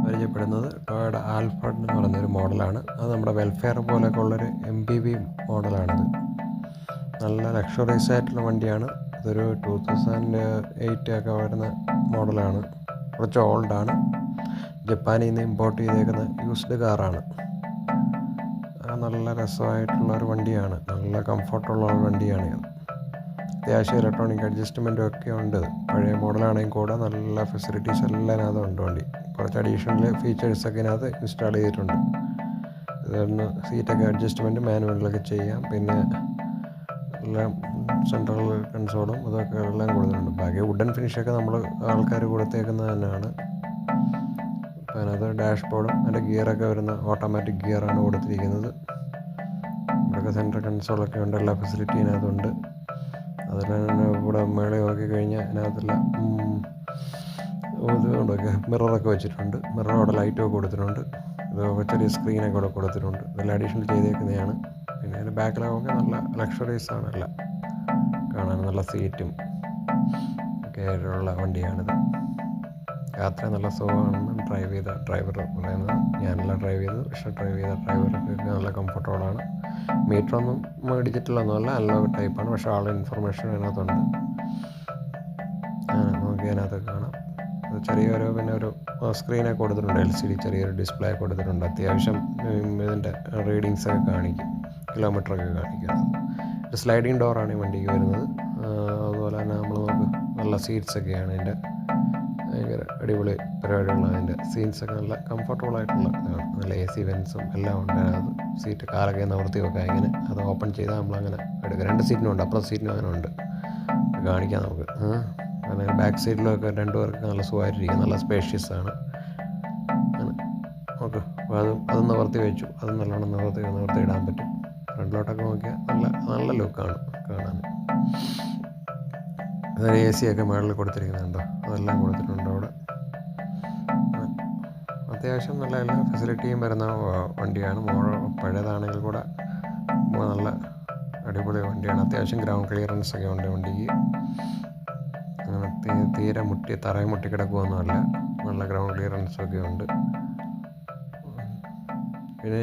പരിചയപ്പെടുന്നത് Toyota Alfred എന്ന് പറയുന്നൊരു മോഡലാണ്. അത് നമ്മുടെ വെൽഫെയർ പോലെയൊക്കെ ഉള്ളൊരു MPV മോഡലാണിത്. നല്ല ലക്ഷറീസ് ആയിട്ടുള്ള വണ്ടിയാണ്. ഇതൊരു 2008 ഒക്കെ വരുന്ന മോഡലാണ്. കുറച്ച് ഓൾഡാണ്. ജപ്പാനിൽ നിന്ന് ഇമ്പോർട്ട് ചെയ്തേക്കുന്ന യൂസ്ഡ് കാറാണ്. നല്ല രസമായിട്ടുള്ള ഒരു വണ്ടിയാണ്. നല്ല കംഫർട്ടുള്ള ഒരു വണ്ടിയാണ് ഇത്. അത്യാവശ്യം ഇലക്ട്രോണിക് അഡ്ജസ്റ്റ്മെൻറ്റും ഒക്കെ ഉണ്ട്. പഴയ മോഡലാണെങ്കിൽ കൂടെ നല്ല ഫെസിലിറ്റീസ് എല്ലാം ഇതിനകത്ത് ഉണ്ട് വണ്ടി. കുറച്ച് അഡീഷണൽ ഫീച്ചേഴ്സൊക്കെ ഇതിനകത്ത് ഇൻസ്റ്റാൾ ചെയ്തിട്ടുണ്ട്. ഇതൊന്ന് സീറ്റൊക്കെ അഡ്ജസ്റ്റ്മെൻറ്റ് മാനുവലിലൊക്കെ ചെയ്യാം. പിന്നെ എല്ലാം സെൻട്രൽ കൺസോളും ഇതൊക്കെ എല്ലാം കൊടുത്തിട്ടുണ്ട്. ബാക്കി വുഡൻ ഫിനിഷൊക്കെ നമ്മൾ ആൾക്കാർ കൊടുത്തേക്കുന്നത് തന്നെയാണ്. അപ്പോൾ അതിനകത്ത് ഡാഷ്ബോർഡും അതിൻ്റെ ഗിയറൊക്കെ വരുന്ന ഓട്ടോമാറ്റിക് ഗിയറാണ് കൊടുത്തിരിക്കുന്നത്. ഇവിടെയൊക്കെ സെൻട്രൽ കൺസോളൊക്കെ ഉണ്ട്. എല്ലാ ഫെസിലിറ്റി ഇതിനകത്തുണ്ട്. അതിൽ ഇവിടെ മേളെ നോക്കി കഴിഞ്ഞാൽ അതിനകത്തുള്ള ഇതുകൊണ്ടൊക്കെ മിററൊക്കെ വെച്ചിട്ടുണ്ട്. മിററോടെ ലൈറ്റൊക്കെ കൊടുത്തിട്ടുണ്ട്. ഇതൊക്കെ ചെറിയ സ്ക്രീനൊക്കെ ഇവിടെ കൊടുത്തിട്ടുണ്ട്. ഇതെല്ലാം അഡീഷണൽ ചെയ്തേക്കുന്നതാണ്. പിന്നെ അതിൻ്റെ ബാക്കിലൊക്കെ നല്ല ലക്ഷറീസ് ആണ് എല്ലാം കാണാൻ. നല്ല സീറ്റും ഒക്കെ ആയിട്ടുള്ള വണ്ടിയാണിത്. യാത്ര നല്ല സുഖമാണെന്ന് ഡ്രൈവ് ചെയ്ത ഡ്രൈവർ പറയുന്നത്. ഞാനെല്ലാം ഡ്രൈവ് ചെയ്തു. പക്ഷേ ഡ്രൈവ് ചെയ്ത ഡ്രൈവർക്ക് നല്ല കംഫർട്ടബിളാണ്. മീറ്ററൊന്നും ഡിജിറ്റലൊന്നുമല്ല, അനലോഗ് ടൈപ്പാണ്. പക്ഷേ ആളുടെ ഇൻഫർമേഷൻ അതിനകത്തുണ്ട്. നമുക്ക് അതിനകത്ത് കാണാം. ചെറിയൊരു പിന്നെ ഒരു സ്ക്രീനൊക്കെ കൊടുത്തിട്ടുണ്ട്. LCD ചെറിയൊരു ഡിസ്പ്ലേ കൊടുത്തിട്ടുണ്ട്. അത്യാവശ്യം ഇതിൻ്റെ റീഡിങ്സൊക്കെ കാണിക്കും, കിലോമീറ്ററൊക്കെ കാണിക്കുന്നത്. ഒരു സ്ലൈഡിങ് ഡോറാണ് ഈ വണ്ടിക്ക് വരുന്നത്. അതുപോലെ തന്നെ നമ്മൾ നോക്ക് നല്ല സീറ്റ്സൊക്കെയാണ് ഇതിൻ്റെ. ഭയങ്കര അടിപൊളി പരിപാടിയുള്ള അതിൻ്റെ സീറ്റ്സൊക്കെ നല്ല കംഫർട്ടബിളായിട്ടുള്ള ഇതാണ്. നല്ല AC വെൻസും എല്ലാം ഉണ്ട് അതിനകത്ത്. സീറ്റ് കാലൊക്കെ നിവർത്തി വെക്കാം. ഇങ്ങനെ അത് ഓപ്പൺ ചെയ്താൽ നമ്മളങ്ങനെ എടുക്കാം. 2 സീറ്റിനും ഉണ്ട്, അപ്പുറം സീറ്റിനും അങ്ങനെ ഉണ്ട്. കാണിക്കാം നമുക്ക്. അങ്ങനെ ബാക്ക് സൈഡിലൊക്കെ 2 പേർക്ക് നല്ല സുഖമായിട്ടിരിക്കും. നല്ല സ്പേഷ്യസ് ആണ്. ഓക്കെ, അപ്പോൾ അത് നിവർത്തി വെച്ചു. അത് നല്ലോണം നിവർത്തി ഇടാൻ പറ്റും. ഫ്രണ്ടിലോട്ടൊക്കെ നോക്കിയാൽ നല്ല ലുക്കാണ് കാണാൻ. അതൊരു AC ഒക്കെ മുകളിൽ കൊടുത്തിരിക്കുന്നുണ്ടോ, അതെല്ലാം കൊടുത്തിട്ടുണ്ട് അവിടെ. അത്യാവശ്യം നല്ല എല്ലാ ഫെസിലിറ്റിയും വരുന്ന വണ്ടിയാണ്. പഴയതാണെങ്കിൽ കൂടെ നല്ല അടിപൊളി വണ്ടിയാണ്. അത്യാവശ്യം ഗ്രൗണ്ട് ക്ലിയറൻസ് ഒക്കെ ഉണ്ട് വണ്ടിക്ക്. അങ്ങനെ തീരെ തറയും മുട്ടി കിടക്കുകയൊന്നുമല്ല. നല്ല ഗ്രൗണ്ട് ക്ലിയറൻസൊക്കെ ഉണ്ട്. പിന്നെ